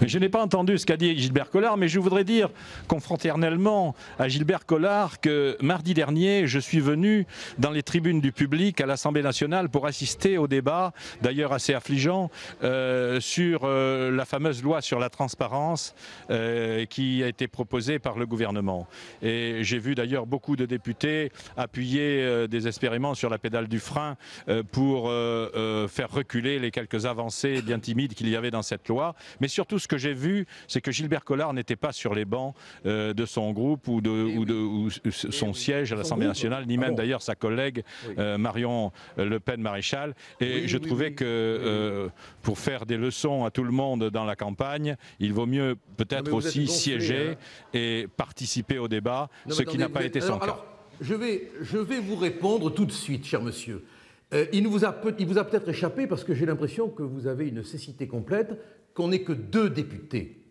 Je n'ai pas entendu ce qu'a dit Gilbert Collard, mais je voudrais dire confraternellement à Gilbert Collard que mardi dernier, je suis venu dans les tribunes du public à l'Assemblée nationale pour assister au débat, d'ailleurs assez affligeant, sur la fameuse loi sur la transparence qui a été proposée par le gouvernement. Et j'ai vu d'ailleurs beaucoup de députés appuyer désespérément sur la pédale du frein pour faire reculer les quelques avancées bien timides qu'il y avait dans cette loi. Mais surtout, ce que j'ai vu, c'est que Gilbert Collard n'était pas sur les bancs de son groupe ou son siège à l'Assemblée nationale, ni même d'ailleurs sa collègue Marion Le Pen Maréchal. Et je trouvais que pour faire des leçons à tout le monde dans la campagne, il vaut mieux peut-être aussi siéger et participer au débat, ce qui n'a pas été son cas. Alors, je vais vous répondre tout de suite, cher monsieur. Il vous a peut-être échappé parce que j'ai l'impression que vous avez une cécité complète, qu'on n'est que 2 députés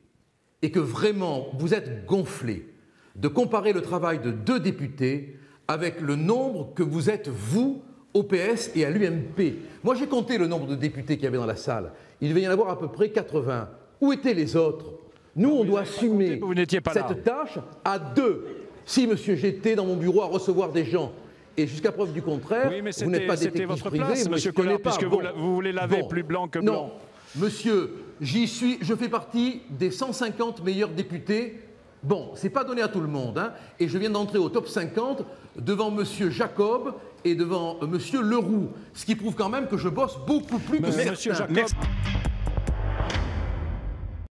et que vraiment vous êtes gonflé de comparer le travail de 2 députés avec le nombre que vous êtes, vous, au PS et à l'UMP. Moi, j'ai compté le nombre de députés qu'il y avait dans la salle. Il devait y en avoir à peu près 80. Où étaient les autres? Nous, on doit assumer cette tâche à 2. Si, monsieur, j'étais dans mon bureau à recevoir des gens, et jusqu'à preuve du contraire, oui, mais vous n'êtes pas détective votre privé, place, vous monsieur Collard, puisque vous voulez laver plus blanc que blanc. Non, monsieur, je fais partie des 150 meilleurs députés. Bon, c'est pas donné à tout le monde, hein, et je viens d'entrer au top 50 devant monsieur Jacob et devant monsieur Leroux, ce qui prouve quand même que je bosse beaucoup plus que certains. Monsieur Jacob...